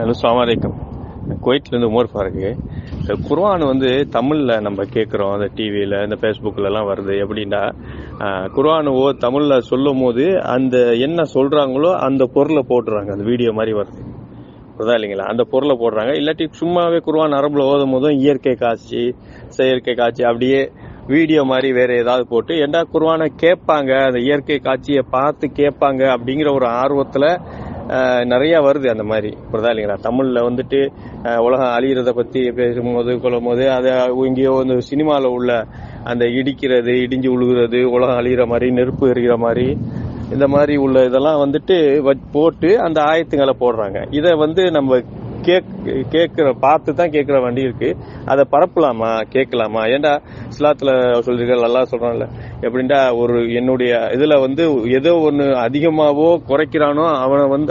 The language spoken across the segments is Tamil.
ஹலோ, அஸ்ஸலாமு அலைக்கும். குவைத்லேருந்து உமர் ஃபாரூக். இந்த குர்ஆன் தமிழில் நம்ம கேட்குறோம், அந்த டிவியில் இந்த ஃபேஸ்புக்கிலலாம் வருது. எப்படின்னா குர்ஆன் தமிழில் சொல்லும் போது அந்த என்ன சொல்கிறாங்களோ அந்த பொருளை போட்டுறாங்க. அந்த வீடியோ மாதிரி வருது, புரியுதா இல்லைங்களா? அந்த பொருளை போடுறாங்க. இல்லாட்டி சும்மாவே குர்ஆன் அரபில் ஓதும் போதும் இயற்கை காட்சி, செயற்கை காட்சி அப்படியே வீடியோ மாதிரி வேற ஏதாவது போட்டு ஏண்டா குர்ஆனை கேட்பாங்க, அந்த இயற்கை காட்சியை பார்த்து கேட்பாங்க அப்படிங்கிற ஒரு ஆர்வத்தில் நிறைய வருது அந்த மாதிரி, புரியுதா இல்லைங்களா? தமிழ்ல உலகம் அழிகிறத பத்தி பேசும்போது கொள்ளும் போது அதை இங்கேயோ சினிமாவில் உள்ள அந்த இடிக்கிறது, இடிஞ்சு உழுகிறது, உலகம் அழிகிற மாதிரி, நெருப்பு எறிகிற மாதிரி, இந்த மாதிரி உள்ள இதெல்லாம் போட்டு அந்த ஆயத்துங்களை போடுறாங்க. இதை நம்ம கேட்கிற பார்த்து தான் கேட்கிற வண்டி இருக்கு. அதை பரப்பலாமா, கேட்கலாமா? ஏண்டா இஸ்லாத்துல சொல்றீர்கள், நல்லா சொல்றான்ல, எப்படின்டா என்னுடைய இதுல ஏதோ ஒண்ணு அதிகமாவோ குறைக்கிறானோ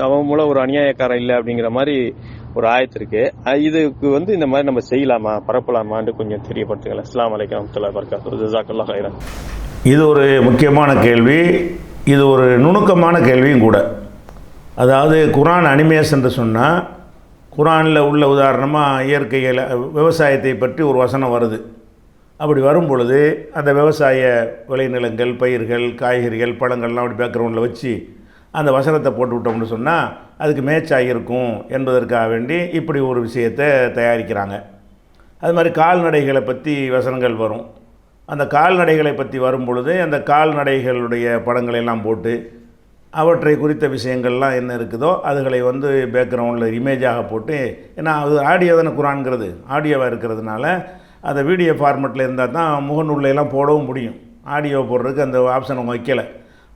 அவன் மூலம் ஒரு அநியாயக்காரன் இல்லை அப்படிங்கிற மாதிரி ஒரு ஆயத்து இருக்கு. இதுக்கு இந்த மாதிரி நம்ம செய்யலாமா, பரப்பலாமான்னு கொஞ்சம் தெரியப்படுத்துங்களேன். அஸ்ஸலாமு அலைக்கும் வரஹ்மத்துல்லாஹி வபரகாத்துஹு. ஜஸாக்கல்லாஹு கைரன். இது ஒரு முக்கியமான கேள்வி. இது ஒரு நுணுக்கமான கேள்வியும் கூட. அதாவது குர்ஆன் அனிமேஷன் என்று சொன்னால், குர்ஆனில் உள்ள உதாரணமாக இயற்கையில் விவசாயத்தை பற்றி ஒரு வசனம் வருது. அப்படி வரும் பொழுது அந்த விவசாய விளைநிலங்கள், பயிர்கள், காய்கறிகள், பழங்கள்லாம் அப்படி பேக்ரவுண்டில் வச்சு அந்த வசனத்தை போட்டு விட்டோம்னு சொன்னால் அதுக்கு மேட்சாக இருக்கும் என்பதற்காக வேண்டி இப்படி ஒரு விஷயத்தை தயாரிக்கிறாங்க. அது மாதிரி கால்நடைகளை பற்றி வசனங்கள் வரும். அந்த கால்நடைகளை பற்றி வரும் பொழுது அந்த கால்நடைகளுடைய படங்களெல்லாம் போட்டு அவற்றை குறித்த விஷயங்கள்லாம் என்ன இருக்குதோ அதுகளை பேக்ரவுண்டில் இமேஜாக போட்டு, ஏன்னா அது ஆடியோ தானே குர்ஆன்ங்கிறது, ஆடியோவாக இருக்கிறதுனால அந்த வீடியோ ஃபார்மெட்டில் இருந்தால் தான் முகநூல்லாம் போடவும் முடியும். ஆடியோ போடுறதுக்கு அந்த ஆப்ஷன் அவங்க வைக்கலை.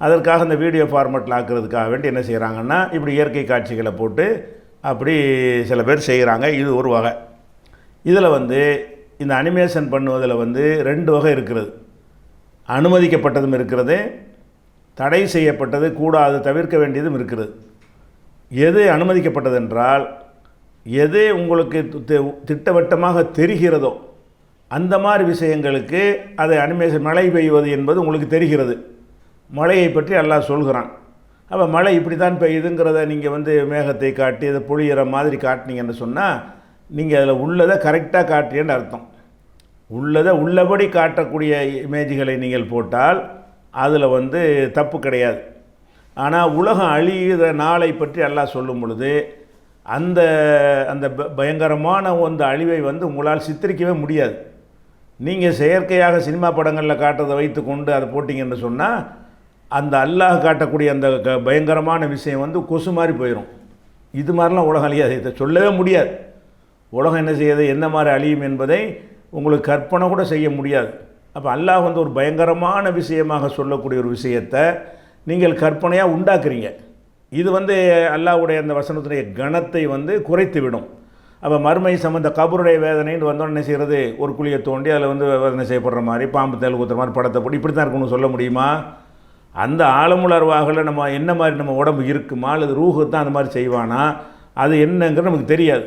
அதற்காக அந்த வீடியோ ஃபார்மெட்டில் ஆக்கிறதுக்காக வேண்டி என்ன செய்கிறாங்கன்னா, இப்படி இயற்கை காட்சிகளை போட்டு அப்படி சில பேர் செய்கிறாங்க. இது ஒரு வகை. இதில் இந்த அனிமேஷன் பண்ணுவதில் 2 வகை இருக்கிறது. அனுமதிக்கப்பட்டதும் இருக்கிறது, தடை செய்யப்பட்டது, கூடாது, தவிர்க்க வேண்டியதும் இருக்கிறது. எது அனுமதிக்கப்பட்டது என்றால், எது உங்களுக்கு திட்டவட்டமாக தெரிகிறதோ அந்த மாதிரி விஷயங்களுக்கு அதை அனிமேஷன். மழை பெய்வது என்பது உங்களுக்கு தெரிகிறது, மழையை பற்றி அல்லாஹ் சொல்கிறான். அப்போ மழை இப்படி தான் பெய்யுதுங்கிறத நீங்கள் மேகத்தை காட்டி அதை பொழியிற மாதிரி காட்டினீங்கன்னு சொன்னால் நீங்கள் அதில் உள்ளதை கரெக்டாக காட்டுறீன்னு அர்த்தம். உள்ளதை உள்ளபடி காட்டக்கூடிய இமேஜ்களை நீங்கள் போட்டால் அதில் தப்பு கிடையாது. ஆனால் உலகம் அழிகிற நாளை பற்றி அல்லாஹ் சொல்லும் பொழுது அந்த அந்த பயங்கரமான அழிவை உங்களால் சித்தரிக்கவே முடியாது. நீங்கள் செயற்கையாக சினிமா படங்களில் காட்டுறதை வைத்து கொண்டு அதை போட்டிங்கன்னு சொன்னால் அந்த அல்லாஹ் காட்டக்கூடிய அந்த பயங்கரமான விஷயம் கொசு மாதிரி போயிடும். இது மாதிரிலாம் உலகம் அழியாது, இதை சொல்லவே முடியாது. உலகம் என்ன செய்யுது, என்ன மாதிரி அழியும் என்பதை உங்களுக்கு கற்பனை கூட செய்ய முடியாது. அப்போ அல்லாஹ் ஒரு பயங்கரமான விஷயமாக சொல்லக்கூடிய ஒரு விஷயத்தை நீங்கள் கற்பனையாக உண்டாக்குறீங்க. இது அல்லாஹ்வுடைய அந்த வசனத்துடைய கணத்தை குறைத்து விடும். அப்போ மறுமை சம்பந்த கபருடைய வேதனைன்னு என்ன செய்கிறது, ஒரு குழியை தோண்டி அதில் வேதனை செய்யப்படுற மாதிரி, பாம்பு தேல் ஊற்றுற மாதிரி படத்தை போட்டு இப்படி தான் இருக்கணும்னு சொல்ல முடியுமா? அந்த ஆழமுலர்வாகில் நம்ம என்ன மாதிரி நம்ம உடம்பு இருக்குமா, அல்லது ரூஹு தான் அந்த மாதிரி செய்வானா, அது என்னங்கிறது நமக்கு தெரியாது.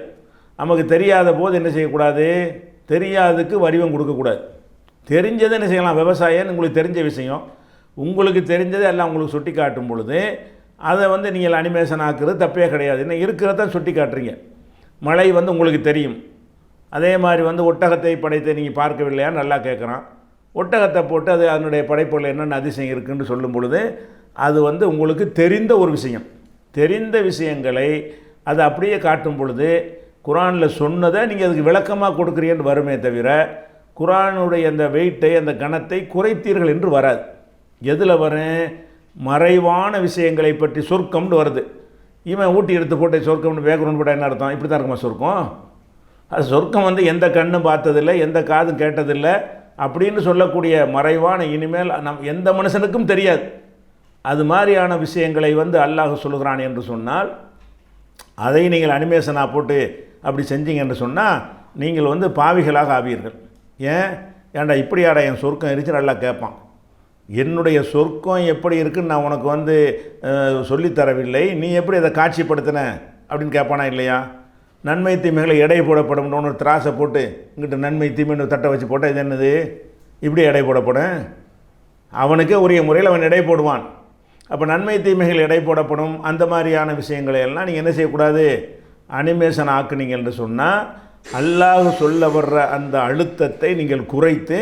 நமக்கு தெரியாத போது என்ன செய்யக்கூடாது, தெரியாததுக்கு வடிவம் கொடுக்கக்கூடாது. தெரிஞ்சதை என்ன செய்யலாம், விவசாயம்னு உங்களுக்கு தெரிஞ்ச விஷயம், உங்களுக்கு தெரிஞ்சதை எல்லாம் உங்களுக்கு சுட்டி காட்டும் பொழுது அதை நீங்கள் அனிமேஷன் ஆக்குறது தப்பே கிடையாது. என்ன இருக்கிறத சுட்டி காட்டுறீங்க. மழை உங்களுக்கு தெரியும். அதே மாதிரி ஒட்டகத்தை படைத்தை நீங்கள் பார்க்கவில்லையான்னு நல்லா கேட்குறான். ஒட்டகத்தை போட்டு அது அதனுடைய படைப்புகள் என்னென்ன அதிசயம் இருக்குன்னு சொல்லும் பொழுது அது உங்களுக்கு தெரிந்த ஒரு விஷயம். தெரிந்த விஷயங்களை அது அப்படியே காட்டும் பொழுது குர்ஆனில் சொன்னதை நீங்கள் அதுக்கு விளக்கமாக கொடுக்குறீன்னு வருமே தவிர குர்ஆனுடைய அந்த வெயிட்டை, அந்த கணத்தை குறைத்தீர்கள் என்று வராது. எதில் வரும், மறைவான விஷயங்களை பற்றி சொர்க்கம்னு வருது. இவன் ஊட்டி எடுத்து போட்டு சொர்க்கம்னு பேக்ரவுண்ட் போட்டால் என்ன அர்த்தம், இப்படி தான் இருக்குமா சொர்க்கம்? அது சொர்க்கம் எந்த கண்ணும் பார்த்ததில்லை, எந்த காதும் கேட்டதில்லை அப்படின்னு சொல்லக்கூடிய மறைவான, இனிமேல் எந்த மனுஷனுக்கும் தெரியாது அது மாதிரியான விஷயங்களை அல்லாஹ் சொல்லுகிறான் என்று சொன்னால் அதை நீங்கள் அனிமேஷனாக போட்டு அப்படி செஞ்சீங்க என்று சொன்னால் நீங்கள் பாவிகளாக ஆவீர்கள். ஏன்டா இப்படியாடா என் சொர்க்கம் இருந்துச்சு நல்லா கேட்பான். என்னுடைய சொர்க்கம் எப்படி இருக்குன்னு நான் உனக்கு சொல்லித்தரவில்லை, நீ எப்படி அதை காட்சிப்படுத்தின அப்படின்னு கேட்பானா இல்லையா? நன்மை தீமைகளை எடை போடப்படும் ஒரு திராசை போட்டு இங்கிட்ட நன்மை தீமைன்னு தட்டை வச்சு போட்டால் இது என்னது, இப்படி எடை போடப்படும். அவனுக்கே உரிய முறையில் அவன் எடை போடுவான். அப்போ நன்மை தீமைகள் எடை போடப்படும். அந்த மாதிரியான விஷயங்களை எல்லாம் நீங்கள் என்ன செய்யக்கூடாது, அனிமேஷன் ஆக்குனீங்கன்னு சொன்னால் அல்லாஹ் சொல்ல வர்ற அந்த அழுத்தத்தை நீங்கள் குறைத்து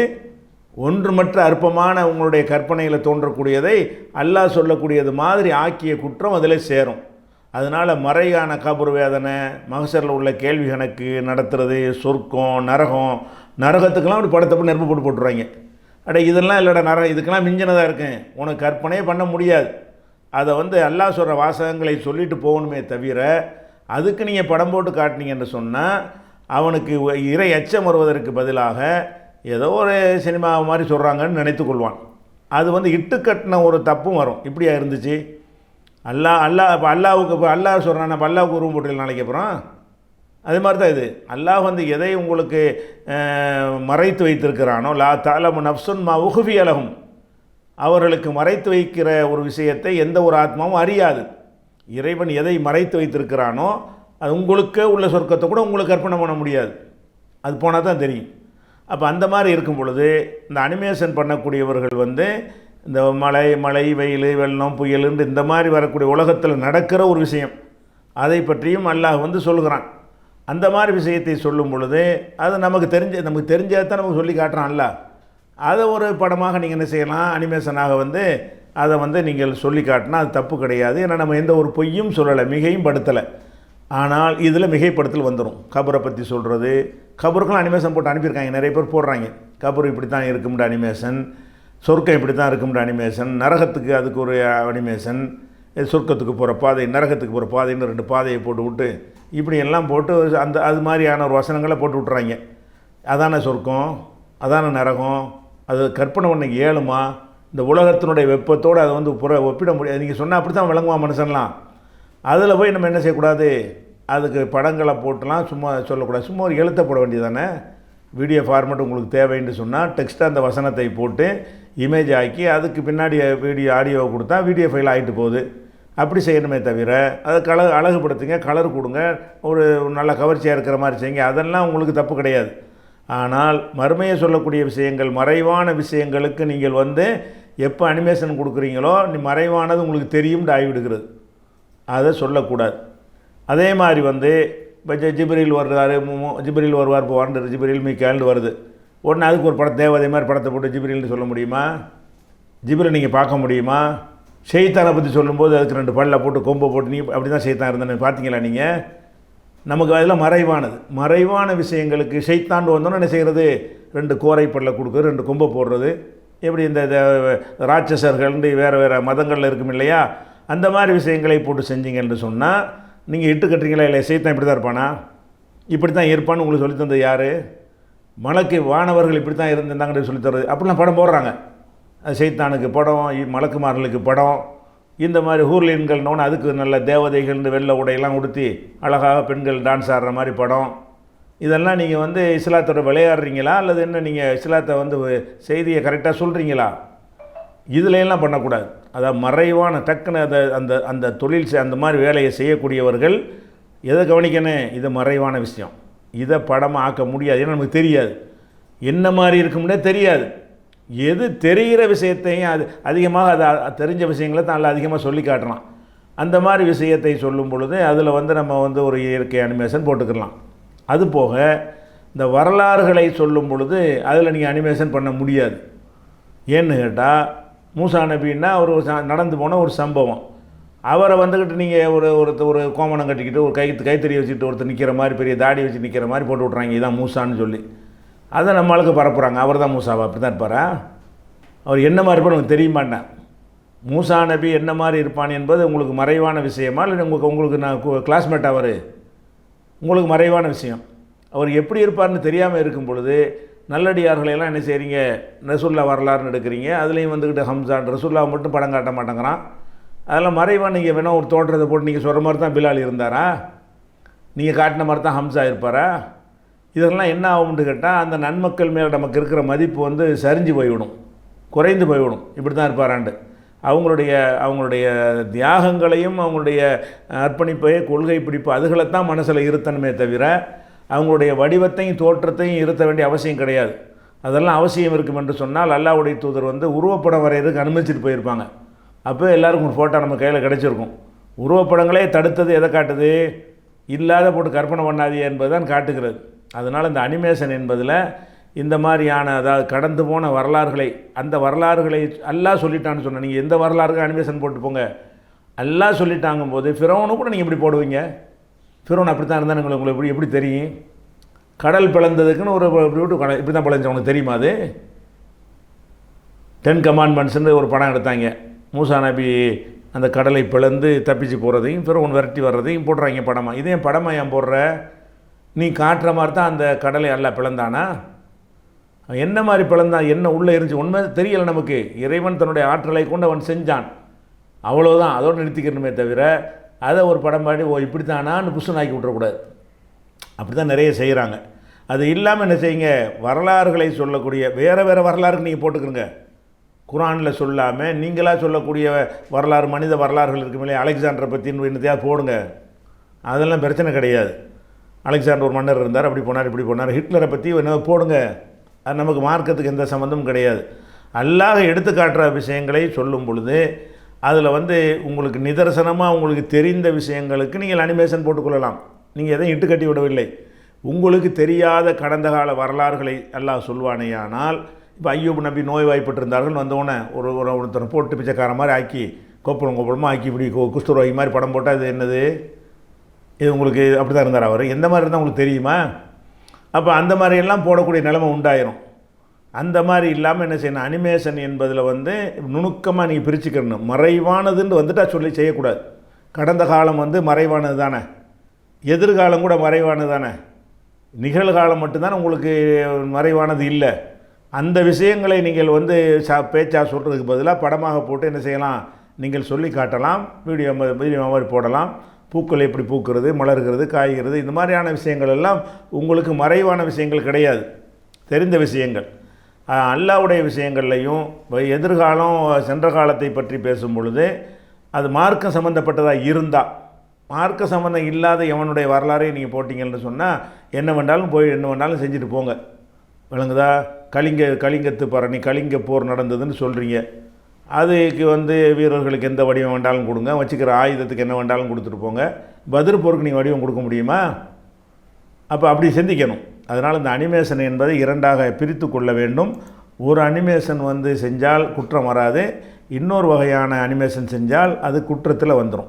ஒன்றுமற்ற அற்பமான உங்களுடைய கற்பனையில் தோன்றக்கூடியதை அல்லாஹ் சொல்லக்கூடியது மாதிரி ஆக்கிய குற்றம் அதில் சேரும். அதனால் மறையான கபர் வேதனை, மகசரில் உள்ள கேள்வி கணக்கு நடத்துறது, சொர்க்கம், நரகத்துக்கெல்லாம் அப்படி படத்தை போட்டு நெருப்பு போட்டு போட்டுருவாங்க. இதெல்லாம் இல்லைடா நரகம், இதுக்கெல்லாம் மிஞ்சினதாக இருக்கேன், உனக்கு கற்பனையே பண்ண முடியாது. அதை அல்லாஹ் சொல்கிற வாசகங்களை சொல்லிட்டு போகணுமே தவிர அதுக்கு நீங்கள் படம் போட்டு காட்டினீங்கன்னு சொன்னால் அவனுக்கு இறை அச்சம் வருவதற்கு பதிலாக ஏதோ ஒரு சினிமா மாதிரி சொல்கிறாங்கன்னு நினைத்து கொள்வான். அது இட்டுக்கட்டின ஒரு தப்பும் வரும். இப்படியா இருந்துச்சு இப்போ அல்லாவுக்கு இப்போ அல்லாஹ் சொல்கிறான், நம்ம அல்லாவுக்கு உருவம் போட்டு நாளைக்கு அப்புறம் அது மாதிரி தான் இது. அல்லாஹ் எதை உங்களுக்கு மறைத்து வைத்திருக்கிறானோ, லா தஅலமு நஃப்சுன் மா உஃபிய லஹும், அவர்களுக்கு மறைத்து வைக்கிற ஒரு விஷயத்தை எந்த ஒரு ஆத்மாவும் அறியாது. இறைவன் எதை மறைத்து வைத்திருக்கிறானோ அது உங்களுக்கு உள்ள சொர்க்கத்தை கூட உங்களுக்கு கற்பனை பண்ண முடியாது, அது போனால் தான் தெரியும். அப்போ அந்த மாதிரி இருக்கும் பொழுது இந்த அனிமேஷன் பண்ணக்கூடியவர்கள் இந்த மழை வெயில் வெள்ளம் புயலுன்னு இந்த மாதிரி வரக்கூடிய உலகத்தில் நடக்கிற ஒரு விஷயம் அதை பற்றியும் அல்லாஹ் சொல்கிறான். அந்த மாதிரி விஷயத்தை சொல்லும் பொழுது அது நமக்கு தெரிஞ்சதை தான் நமக்கு சொல்லி காட்டுறான் அல்லாஹ். அதை ஒரு படமாக நீங்கள் என்ன செய்யலாம், அனிமேஷனாக அதை நீங்கள் சொல்லி காட்டினா அது தப்பு கிடையாது. ஏன்னா நம்ம எந்த ஒரு பொய்யும் சொல்லலை, மிகையும் படுத்தலை. ஆனால் இதில் மிகைப்படுத்தல் வந்துடும். கபரை பற்றி சொல்கிறது, கபருக்கெல்லாம் அனிமேஷன் போட்டு அனுப்பியிருக்காங்க, நிறைய பேர் போடுறாங்க. கபர் இப்படி தான் இருக்கும்ன்ற அனிமேஷன், சொர்க்கம் இப்படி தான் இருக்கும்ன்ற அனிமேஷன், நரகத்துக்கு அதுக்கு ஒரு அனிமேஷன், சொர்க்கத்துக்கு போகிற பாதை நரகத்துக்கு போகிற பாதைன்னு 2 பாதையை போட்டு விட்டு இப்படியெல்லாம் போட்டு அது மாதிரியான ஒரு வசனங்களை போட்டு விட்றாங்க. அதான சொர்க்கம், அதான நரகம், அது கற்பனை பண்ண ஏழுமா? இந்த உலகத்தினுடைய வெப்பத்தோடு அதை ஒப்பிட முடியாது. நீங்கள் சொன்னால் அப்படி தான் விளங்குவான் மனுஷன்லாம். அதில் போய் நம்ம என்ன செய்யக்கூடாது, அதுக்கு படங்களை போட்டுலாம் சும்மா சொல்லக்கூடாது. சும்மா ஒரு எழுத்த போட வேண்டியதானே. வீடியோ ஃபார்மேட் உங்களுக்கு தேவைன்னு சொன்னால் டெக்ஸ்ட்டாக அந்த வசனத்தை போட்டு இமேஜ் ஆக்கி அதுக்கு பின்னாடி ஆடியோவை கொடுத்தா வீடியோ ஃபைல் ஆகிட்டு போகுது. அப்படி செய்யணுமே தவிர அதை அழகுபடுத்துங்க, கலர் கொடுங்க, ஒரு நல்ல கவர்ச்சியாக இருக்கிற மாதிரி செய்யுங்க, அதெல்லாம் உங்களுக்கு தப்பு கிடையாது. ஆனால் மறுமையை சொல்லக்கூடிய விஷயங்கள், மறைவான விஷயங்களுக்கு நீங்கள் எப்போ அனிமேஷன் கொடுக்குறீங்களோ மறைவானது உங்களுக்கு தெரியும்னு ஆகிவிடுகிறது, அதை சொல்லக்கூடாது. அதே மாதிரி இப்போ ஜிப்ரீல் வருவார், ஜிப்ரீல் வருவார், இப்போ வாரண்டு ஜிப்ரீல் மீக்கால்னு வருது. உடனே அதுக்கு ஒரு படம் தேவதை மாதிரி படத்தை போட்டு ஜிப்ரீல்னு சொல்ல முடியுமா? ஜிப்ரீல் நீங்கள் பார்க்க முடியுமா? ஷைத்தானை பற்றி சொல்லும்போது அதுக்கு 2 பல்ல போட்டு கொம்பை போட்டு நீ அப்படி தான் ஷைத்தான் இருந்தேன்னு பார்த்தீங்களா நீங்கள்? நமக்கு அதில் மறைவான விஷயங்களுக்கு ஷைத்தான் வந்தோன்னு என்ன செய்கிறது, 2 கோரை பல்ல கொடுக்குறது, 2 கொம்பை போடுறது. எப்படி இந்த ராட்சசர்கள் வேறு மதங்களில் இருக்கும் இல்லையா, அந்த மாதிரி விஷயங்களை போட்டு செஞ்சீங்கன்னு சொன்னால் நீங்கள் இட்டு கட்டுறீங்களா இல்லை? ஷைத்தான் இப்படி தான் இருப்பானா, இப்படி தான் இருப்பான்னு உங்களுக்கு சொல்லித்தந்தது யார்? மலக்கு வானவர்கள் இப்படி தான் இருந்திருந்தாங்கன்னு சொல்லித்தரது. அப்படிலாம் படம் போடுறாங்க. அது ஷைத்தானுக்கு படம், மலக்குமார்களுக்கு படம், இந்த மாதிரி ஹூர்லின்கள்னோன்னு அதுக்கு நல்ல தேவதைகள்னு வெள்ளை உடையெல்லாம் உடுத்தி அழகாக பெண்கள் டான்ஸ் ஆடுற மாதிரி படம். இதெல்லாம் நீங்கள் இஸ்லாத்தோட விளையாடுறீங்களா அல்லது என்ன, நீங்கள் இஸ்லாத்தை செய்தியை கரெக்டாக சொல்கிறீங்களா? இதிலெல்லாம் பண்ணக்கூடாது. அதாவது மறைவான டக்குன்னு அந்த தொழில் அந்த மாதிரி வேலையை செய்யக்கூடியவர்கள் எதை கவனிக்கணும், இது மறைவான விஷயம், இதை படமாக ஆக்க முடியாது. ஏன்னா நமக்கு தெரியாது என்ன மாதிரி இருக்கும்னே தெரியாது. எது தெரிகிற விஷயத்தையும் அது அதிகமாக அதை தெரிஞ்ச விஷயங்களை தான் நல்லா அதிகமாக சொல்லி காட்டலாம். அந்த மாதிரி விஷயத்தை சொல்லும் பொழுது அதில் நம்ம ஒரு இயற்கை அனிமேஷன் போட்டுக்கலாம். அதுபோக இந்த வரலாறுகளை சொல்லும் பொழுது அதில் நீங்கள் அனிமேஷன் பண்ண முடியாது. ஏன்னு கேட்டால் மூசா நபின்னா ஒரு நடந்து போன ஒரு சம்பவம், அவரை நீங்கள் ஒரு கோமணம் கட்டிக்கிட்டு ஒரு கைத்தறியை வச்சுட்டு ஒருத்தர் நிற்கிற மாதிரி பெரிய தாடி வச்சு நிற்கிற மாதிரி போட்டு விட்றாங்க, இதான் மூசான்னு சொல்லி. அதை நம்மளுக்கு பரப்புகிறாங்க. அவர் தான் மூசாவா? அப்படி தான் இருப்பாரா? அவர் என்ன மாதிரி இருப்பார் உங்களுக்கு தெரிய மாட்டேன். மூசா நபி என்ன மாதிரி இருப்பான் என்பது உங்களுக்கு மறைவான விஷயமா இல்லை உங்களுக்கு நான் கிளாஸ்மேட்? அவர் உங்களுக்கு மறைவான விஷயம். அவர் எப்படி இருப்பார்னு தெரியாமல் இருக்கும் பொழுது நல்லடியார்களையெல்லாம் என்ன செய்கிறீங்க, ரசூல்லா வரலாறுன்னு எடுக்கிறீங்க, அதுலேயும் ஹம்சான் ரசூல்லாவை மட்டும் படம் காட்ட மாட்டேங்கிறான். அதெல்லாம் மறைவாக நீங்கள் வேணால் ஒரு தோற்றத்தை போட்டு நீங்கள் சொல்கிற மாதிரி தான் பிலால் இருந்தாரா, நீங்கள் காட்டின மாதிரி தான் ஹம்சா இருப்பாரா? இதெல்லாம் என்ன ஆகும்னு கேட்டால் அந்த நன்மக்கள் மேலே நமக்கு இருக்கிற மதிப்பு சரிஞ்சு போய்விடும், குறைந்து போய்விடும். இப்படி தான் இருப்பாராண்டு. அவங்களுடைய தியாகங்களையும் அவங்களுடைய அர்ப்பணிப்பை, கொள்கை பிடிப்பு அதுகளைத்தான் மனசில் இருத்தணுமே தவிர அவங்களுடைய வடிவத்தையும் தோற்றத்தையும் இருத்த வேண்டிய அவசியம் கிடையாது. அதெல்லாம் அவசியம் இருக்கும் என்று சொன்னால் அல்லாஹ்வுடைய தூதர் உருவப்படம் வரைகிறதுக்கு அனுமதிச்சுட்டு போயிருப்பாங்க. அப்போ எல்லாருக்கும் ஒரு ஃபோட்டோ நம்ம கையில் கிடச்சிருக்கும். உருவப்படங்களே தடுத்தது எதை காட்டுது? இல்லாத போட்டு கற்பனை பண்ணாதே என்பது தான் காட்டுகிறது. அதனால் இந்த அனிமேஷன் என்பதில் இந்த மாதிரியான அதாவது கடந்து போன வரலாறுகளை அந்த வரலாறுகளை அல்லாஹ் சொல்லிட்டான்னு சொன்ன நீங்கள் எந்த வரலாறுக்கு அனிமேஷன் போட்டு போங்க அல்லாஹ் சொல்லிட்டாங்கும் போது ஃபிரௌனை கூட நீங்கள் இப்படி போடுவீங்க. ஃபிரௌன் அப்படி தான் இருந்தால் உங்களுக்கு எப்படி தெரியும்? கடல் பிளந்ததுக்குன்னு ஒரு கடல் இப்படி தான் பிளஞ்ச உனக்கு தெரியுமா? அது 10 கமாண்ட்மெண்ட்ஸ்ன்னு ஒரு படம் எடுத்தாங்க. மூசா நபி அந்த கடலை பிளந்து தப்பிச்சு போகிறதையும் ஃபிரௌன் விரட்டி வர்றதையும் போடுறாங்க படமாக. இதே படமாக ஏன் போடுற? நீ காட்டுற மாதிரி தான் அந்த கடலை எல்லாம் பிளந்தானா? என்ன மாதிரி பிளந்தான்? என்ன உள்ளே இருந்துச்சு? உண்மை தெரியலை நமக்கு. இறைவன் தன்னுடைய ஆற்றலை கொண்டு அவன் செஞ்சான், அவ்வளோதான். அதோடு நிறுத்திக்கணுமே தவிர அதை ஒரு படம் பாடி இப்படி தானான்னு புஷன் ஆக்கி விட்றக்கூடாது. அப்படி தான் நிறைய செய்கிறாங்க. அது இல்லாமல் என்ன செய்யுங்க, வரலாறுகளை சொல்லக்கூடிய வேறு வரலாறுக்கு நீங்கள் போட்டுக்கிறங்க. குரானில் சொல்லாமல் நீங்களாக சொல்லக்கூடிய வரலாறு, மனித வரலாறுகள் இருக்குமே, அலெக்சாண்டரை பற்றின்னு என்னத்தையாவது போடுங்க. அதெல்லாம் பிரச்சனை கிடையாது. அலெக்சாண்டர் ஒரு மன்னர் இருந்தார், அப்படி போனார் இப்படி போனார். ஹிட்லரை பற்றி என்ன போடுங்க. அது நமக்கு மார்க்கத்துக்கு எந்த சம்மந்தமும் கிடையாது. அல்லாஹ் எடுத்து காட்டுற விஷயங்களை சொல்லும் பொழுது அதில் உங்களுக்கு நிதர்சனமாக உங்களுக்கு தெரிந்த விஷயங்களுக்கு நீங்கள் அனிமேஷன் போட்டுக்கொள்ளலாம். நீங்கள் எதையும் இட்டு கட்டி விடவில்லை. உங்களுக்கு தெரியாத கடந்த கால வரலாறுகளை அல்லாஹ் சொல்வானேயானால், இப்போ ஐயூப் நபி நோய் வாய்ப்பட்டிருந்தார்கள், வந்தோடனே ஒருத்தர் போட்டு பிச்சைக்கார மாதிரி ஆக்கி கொப்பளமாக ஆக்கி இப்படி குஷ்டரோகி மாதிரி படம் போட்டால் இது என்னது? இது உங்களுக்கு அப்படி தான் இருந்தார் அவர். எந்த மாதிரி இருந்தால் உங்களுக்கு தெரியுமா? அப்போ அந்த மாதிரியெல்லாம் போடக்கூடிய நிலைமை உண்டாயிரும். அந்த மாதிரி இல்லாமல் என்ன செய்யணும், அனிமேஷன் என்பதில் நுணுக்கமாக நீங்கள் பிரிச்சுக்கணும். மறைவானதுன்னு வந்துட்டால் சொல்லி செய்யக்கூடாது. கடந்த காலம் மறைவானது தானே, எதிர்காலம் கூட மறைவானது தானே, நிகழ்காலம் மட்டும்தானே உங்களுக்கு மறைவானது இல்லை. அந்த விஷயங்களை நீங்கள் பேச்சா சொல்கிறதுக்கு பதிலாக படமாக போட்டு என்ன செய்யலாம், நீங்கள் சொல்லி காட்டலாம். வீடியோ மாதிரி போடலாம். பூக்கள் எப்படி பூக்கிறது, மலர்கிறது, காய்கிறது, இந்த மாதிரியான விஷயங்கள் எல்லாம் உங்களுக்கு மறைவான விஷயங்கள் கிடையாது, தெரிந்த விஷயங்கள். அல்லாஹ்வுடைய விஷயங்கள்லையும் எதிர்காலம் சென்ற காலத்தை பற்றி பேசும் பொழுது அது மார்க்கம் சம்மந்தப்பட்டதாக இருந்தால், மார்க்க சம்மந்தம் இல்லாத எவனுடைய வரலாறையும் நீங்கள் போட்டிங்கன்னு சொன்னால் என்ன வேண்டாலும் போய் என்ன வேண்டாலும் செஞ்சுட்டு போங்க. விளங்குதா? கலிங்கத்து பரணி, கலிங்க போர் நடந்ததுன்னு சொல்கிறீங்க. அதுக்கு வீரர்களுக்கு எந்த வடிவம் வேண்டாலும் கொடுங்க, வச்சுக்கிற ஆயுதத்துக்கு என்ன வேண்டாலும் கொடுத்துட்டு போங்க. பத்ர் போருக்கு நீங்கள் வடிவம் கொடுக்க முடியுமா? அப்போ அப்படி சிந்திக்கணும். அதனால் இந்த அனிமேஷன் என்பதை இரண்டாக பிரித்து கொள்ள வேண்டும். ஒரு அனிமேஷன் செஞ்சால் குற்றம் வராது, இன்னொரு வகையான அனிமேஷன் செஞ்சால் அது குற்றத்தில் வந்துடும்.